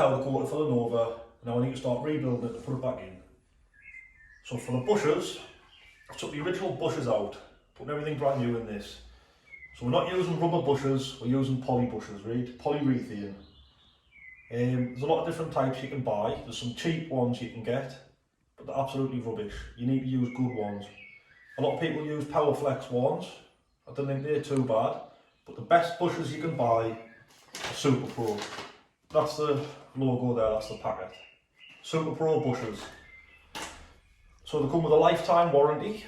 powder coat it for the Nova. Now I need to start rebuilding it to put it back in. So for the bushes, I took the original bushes out, putting everything brand new in this. So we're not using rubber bushes, we're using polybushes, right? Polyurethane. There's a lot of different types you can buy. There's some cheap ones you can get, but they're absolutely rubbish. You need to use good ones. A lot of people use Powerflex ones. I don't think they're too bad, but the best bushes you can buy are Super Pro. That's the logo there, that's the packet. Super Pro bushes. So they come with a lifetime warranty.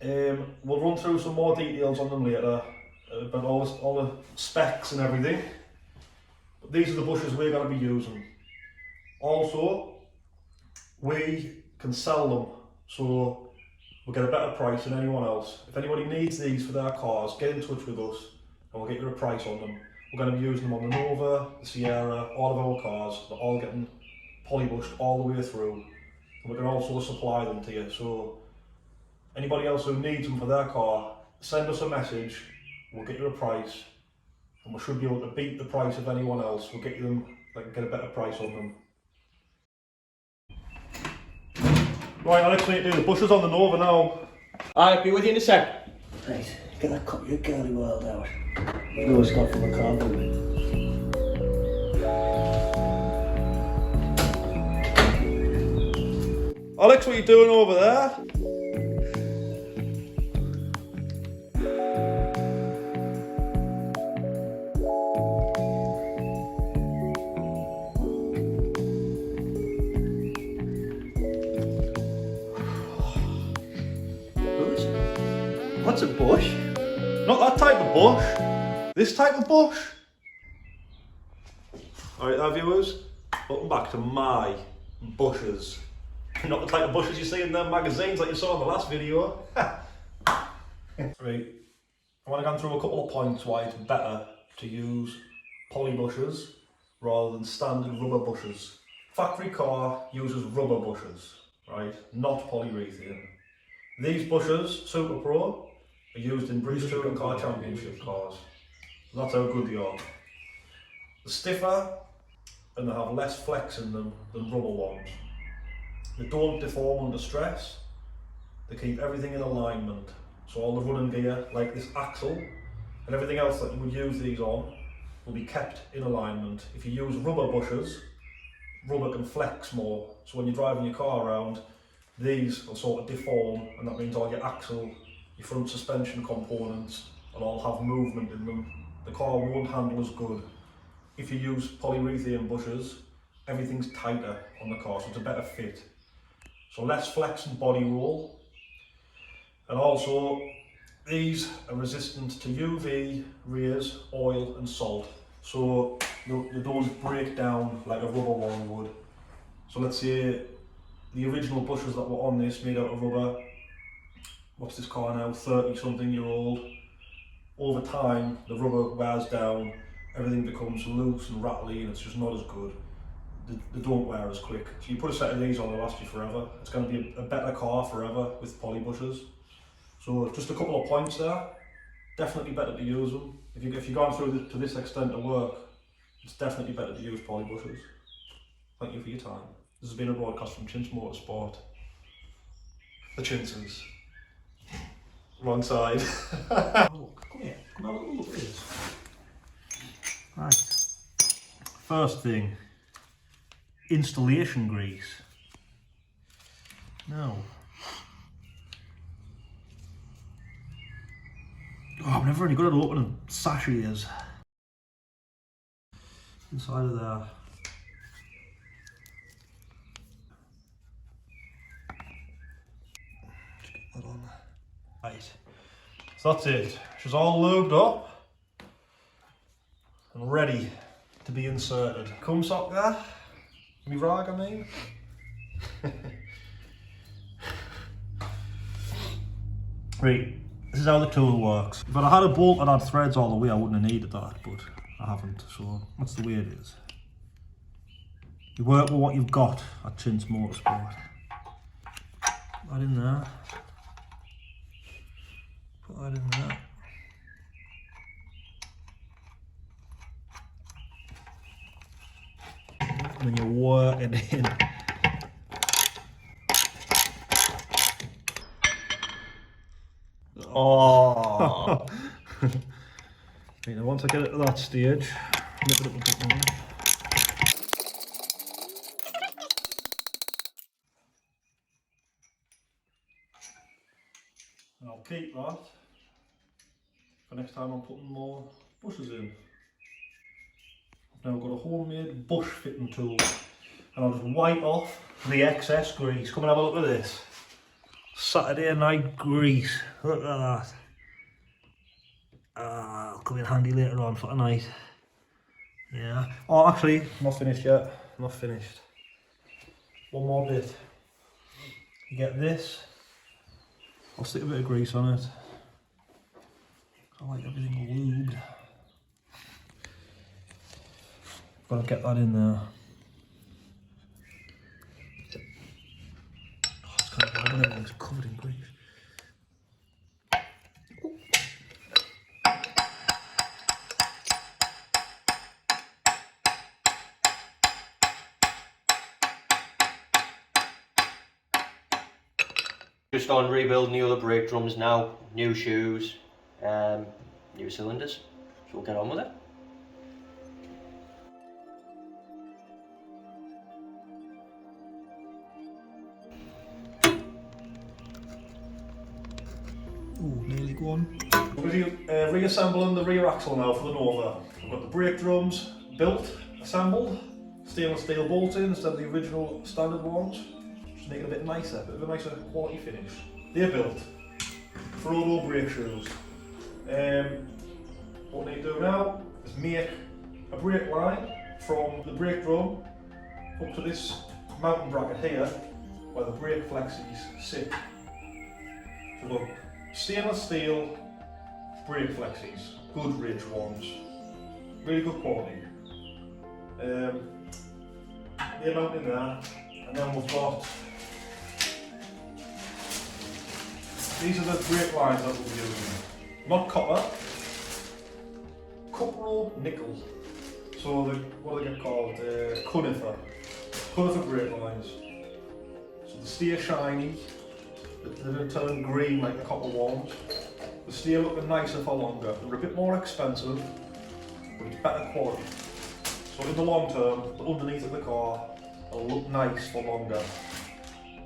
We'll run through some more details on them later, about all the specs and everything. But these are the bushes we're going to be using. Also, we can sell them, so we'll get a better price than anyone else. If anybody needs these for their cars, get in touch with us and we'll get you a price on them. We're going to be using them on the Nova, the Sierra, all of our cars. They're all getting polybushed all the way through. And we can also supply them to you. So anybody else who needs them for their car, send us a message, we'll get you a price, and we should be able to beat the price of anyone else. We'll get you them, get a better price on them. Right, Alex, we need to do the bushes on the Nova now. I'll be with you in a sec. Right, get that cut your girly world out. You always got from a car, Alex, what are you doing over there? What's a bush? Not that type of bush. This type of bush. Alright there viewers, welcome back to my bushes. Not the type of bushes you see in the magazines like you saw in the last video. Right, I want to go through a couple of points why it's better to use poly bushes rather than standard rubber bushes. Factory car uses rubber bushes, right, not polyurethane. These bushes, Super Pro, are used in British Touring Car Championship cars. That's how good they are. They're stiffer and they have less flex in them than rubber ones. They don't deform under stress. They keep everything in alignment. So all the running gear, like this axle, and everything else that you would use these on, will be kept in alignment. If you use rubber bushes, rubber can flex more. So when you're driving your car around, these will sort of deform, and that means all your axle, your front suspension components will all have movement in them. The car won't handle as good. If you use polyurethane bushes, everything's tighter on the car, so it's a better fit. So less flex and body roll. And also, these are resistant to UV, rays, oil and salt. So they don't break down like a rubber one would. So let's say the original bushes that were on this made out of rubber, what's this car now, 30-something-year-old. Over time, the rubber wears down, everything becomes loose and rattly and it's just not as good. They don't wear as quick. So you put a set of these on, they'll last you forever. It's going to be a better car forever with poly bushes. So just a couple of points there. Definitely better to use them. If you're going through to this extent of work, it's definitely better to use poly bushes. Thank you for your time. This has been a broadcast from Chintz Motorsport. The Chintzes. Wrong side. Oh, come here. Come have a look at this. Right. First thing, installation grease. Now, I'm never really good at opening sachets. Inside of there. Just get that on. Right. So that's it. She's all lubed up and ready to be inserted. Cum sock there. Me rag, I mean. Right, this is how the tool works. If I had a bolt that had threads all the way, I wouldn't have needed that, but I haven't, so that's the way it is. You work with what you've got at Chintz Motorsport. Put that in there. Put that in there. and then you work it in. Oh. Right, now once I get it to that stage, nip it up a bit more. And I'll keep that for next time I'm putting more bushes in. I've now got a homemade bush fitting tool, and I'll just wipe off the excess grease. Come and have a look at this. Saturday night grease. Look at that. It'll come in handy later on for tonight. Yeah. Oh, actually, not finished yet. Not finished. One more bit. You get this. I'll stick a bit of grease on it. I like everything lubed. Gotta get that in there. Oh, it's kind of hard when everything's covered in grease. Just on rebuilding the other brake drums now, new shoes, new cylinders, so we'll get on with it. Ooh, nearly gone. We're reassembling the rear axle now for the Nova. We've got the brake drums built, assembled, stainless steel bolts in instead of the original standard ones. Just make it a bit nicer, a bit of a nicer quality finish. They're built. Frodo brake shoes. What we need to do now is make a brake line from the brake drum up to this mounting bracket here where the brake flexes sit. So we've got stainless steel brake flexes, good rich ones, really good quality. They're mounted in there, and then we've got these are the brake lines that we'll be using. Not copper, copper nickel. So what do they get called? Conifer brake lines. So they stay shiny. They don't turn green like the copper ones. They stay looking nicer for longer. They're a bit more expensive, but it's better quality. So in the long term, the underneath of the car will look nice for longer.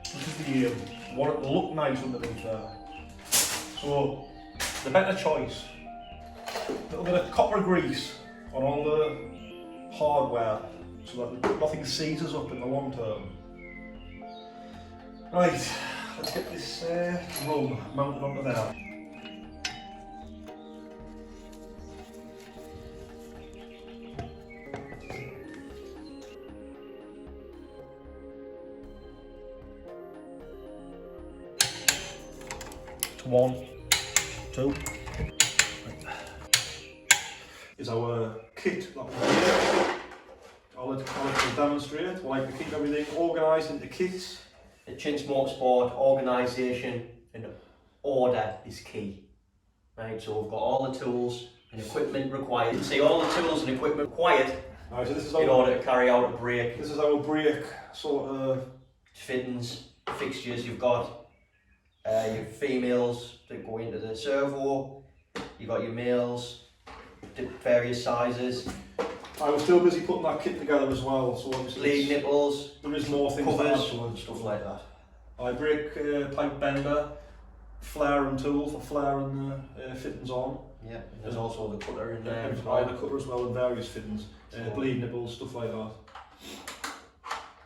This is the aim. You want it to look nice underneath there. So the better choice. A little bit of copper grease on all the hardware so that nothing seizes up in the long term. Right. Let's get this run mounted onto there. One, two. Right. Is our kit that we're here. I'll demonstrate. We like to keep everything organised into kits. At Chintz Motorsport, organisation and order is key. Right, so we've got all the tools and equipment required. See, all the tools and equipment required Right, so this is in order to carry out a brake. This is our brake sort of fittings, fixtures. You've got your females that go into the servo. You've got your males, various sizes. I was still busy putting that kit together as well, so obviously Lead nipples, there is more things covers, to add to it. stuff like that. I brake pipe bender, flaring tool for flaring the fittings on. Yeah, and there's also the cutter in there. I had a cutter as well in various fittings, bleed nipples, stuff like that.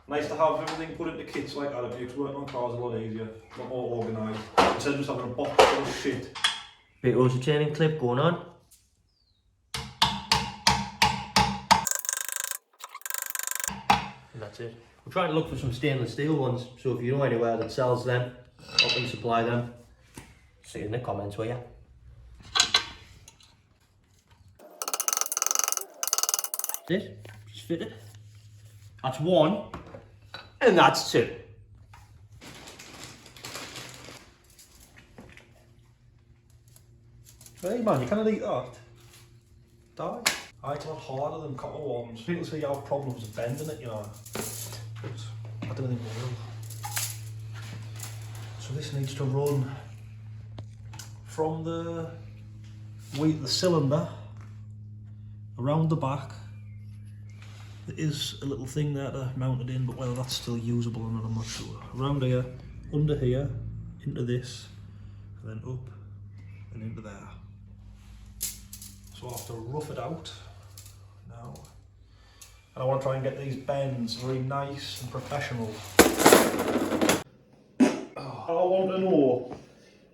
Nice to have everything put into kits like that. It makes working on cars a lot easier, a lot more organised, instead of just having a box full of shit. Bit of also chaining clip going on. And that's it. We're trying to look for some stainless steel ones, so if you know anywhere that sells them, I can supply them. See in the comments, will ya? That's it. Just fit it. That's one. And that's two. Hey man, you can't eat that. Die. It's a lot harder than copper ones. People say you have problems with bending it, you know. But I don't think we will. So this needs to run from the cylinder around the back. There is a little thing there to mount it in, but whether that's still usable or not, I'm not sure. Around here, under here, into this, and then up and into there. So I'll have to rough it out now. And I want to try and get these bends very nice and professional. I want to know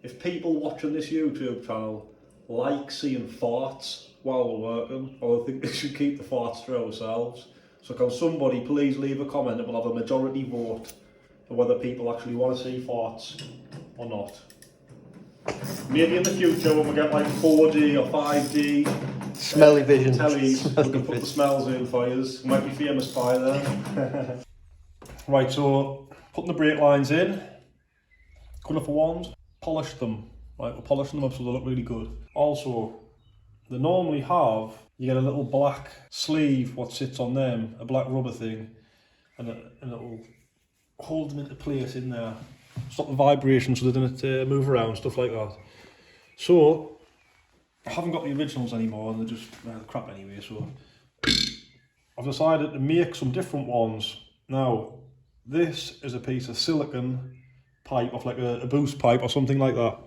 if people watching this YouTube channel like seeing farts while we're working, or I think they should keep the farts to ourselves. So can somebody please leave a comment and we'll have a majority vote for whether people actually want to see farts or not. Maybe in the future when we get like 4D or 5D Smelly vision. tellies, we can put the smells in for you. Might be famous by then. Right, so putting the brake lines in, colour for ones, polish them. Right, we're polishing them up so they look really good. Also, they normally have, you get a little black sleeve, what sits on them, a black rubber thing, and it'll hold them into place in there. Stop the vibration so they don't move around, stuff like that. So, I haven't got the originals anymore and they're just crap anyway, so I've decided to make some different ones. Now, this is a piece of silicone pipe, off like a boost pipe or something like that.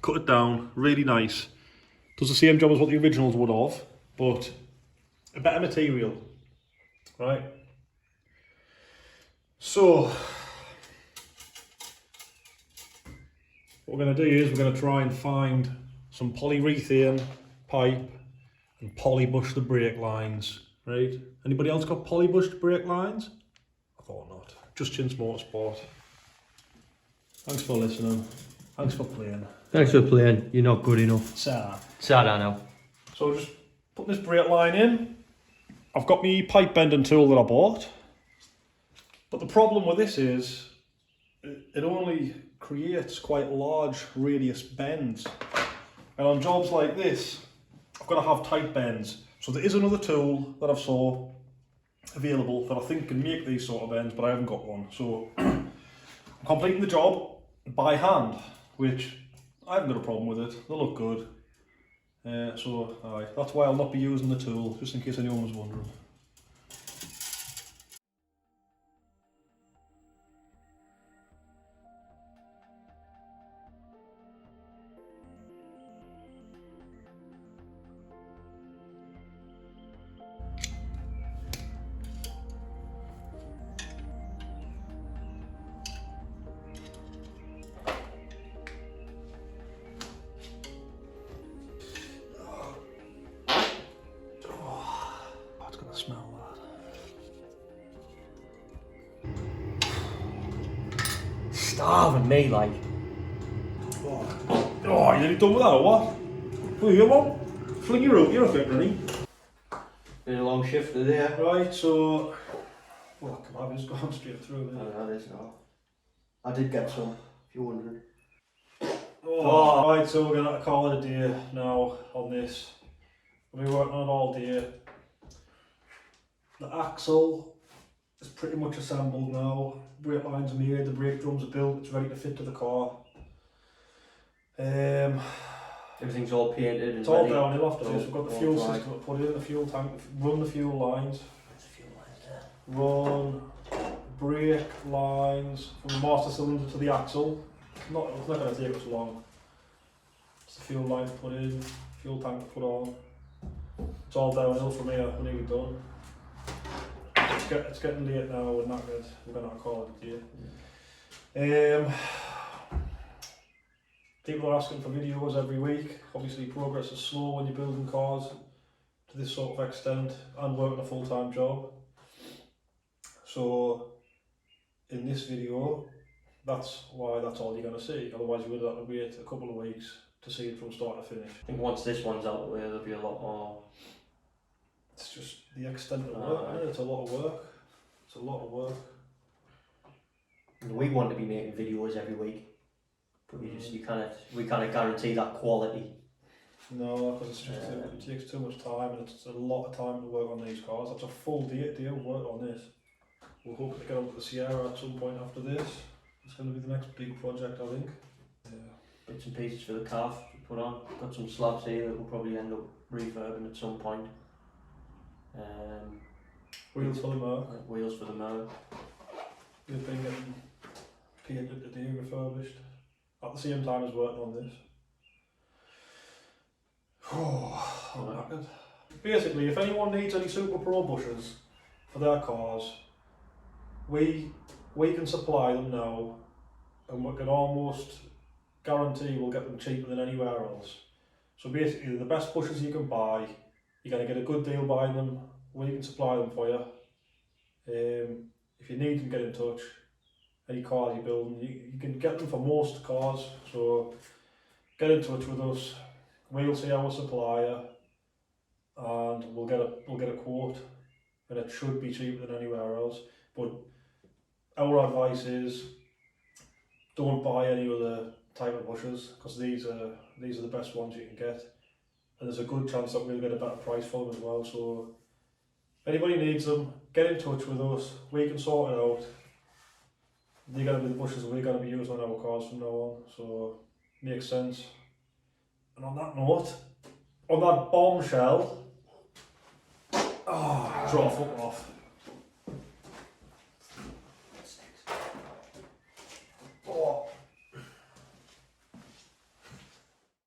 Cut it down, really nice. Does the same job as what the originals would have, but a better material, right? So, what we're going to do is we're going to try and find some polyurethane pipe and polybush the brake lines, right? Anybody else got polybushed brake lines? I thought not. Just Chin's Motorsport. Thanks for listening. Thanks for playing. Thanks for playing. You're not good enough. Sad, I know. So just putting this brake line in. I've got my pipe bending tool that I bought. But the problem with this is it only creates quite large radius bends. And on jobs like this, I've got to have tight bends. So there is another tool that I've saw available that I think can make these sort of bends, but I haven't got one. So I'm completing the job by hand, which I haven't got a problem with it. They look good. So that's why I'll not be using the tool, just in case anyone was wondering. Smell that. Starving me, like. Oh, you nearly done with that or what? Well, you want? Fling your rope, you're a bit runny. Been a long shift today. Right, so. Well, come on, just going straight through there. No, there's not. I did get some, if you're wondering. Oh. Right, so we're going to call it a day now on this. We'll be working on it all day. The axle is pretty much assembled now. Brake lines are made, the brake drums are built, it's ready to fit to the car. Everything's all painted and it's all ready. downhill after this. We've got the fuel dry. system to put in, the fuel tank, run the fuel lines. There's a few lines there. Run brake lines from the master cylinder to the axle. It's not going to take us long. It's the fuel line to put in, fuel tank to put on. It's all downhill from here, we're nearly done. It's getting late now, we're not good. We're going to call it a day. People are asking for videos every week. Obviously progress is slow when you're building cars to this sort of extent and working a full-time job. So in this video, that's why that's all you're going to see. Otherwise you would have to wait a couple of weeks to see it from start to finish. I think once this one's out of the way, there'll be a lot more. It's just the extent of work, isn't it? It's a lot of work. It's a lot of work. And we want to be making videos every week, but we kind of guarantee that quality. No, because it's just it takes too much time, and it's a lot of time to work on these cars. That's a full day of work on this. We're hoping to get up to the Sierra at some point after this. It's going to be the next big project, I think. Yeah. Bits and pieces for the calf to put on. Got some slabs here that we'll probably end up refurbing at some point. Wheels for the Merc. Wheels for the mower. We've been getting painted today, refurbished. At the same time as working on this. Oh, I'm knackered. Basically, if anyone needs any Super Pro bushes for their cars, we can supply them now, and we can almost guarantee we'll get them cheaper than anywhere else. So basically, the best bushes you can buy, you're going to get a good deal buying them. We can supply them for you. If you need them, get in touch. Any cars you're building, you can get them for most cars. So get in touch with us. We'll see our supplier, and we'll get a quote, and it should be cheaper than anywhere else. But our advice is, don't buy any other type of bushes, because these are the best ones you can get, and there's a good chance that we'll get a better price for them as well. So if anybody needs them, get in touch with us. We can sort it out. They're going to be the bushes we're going to be using on our cars from now on, so makes sense. And on that note, on that bombshell, draw foot off.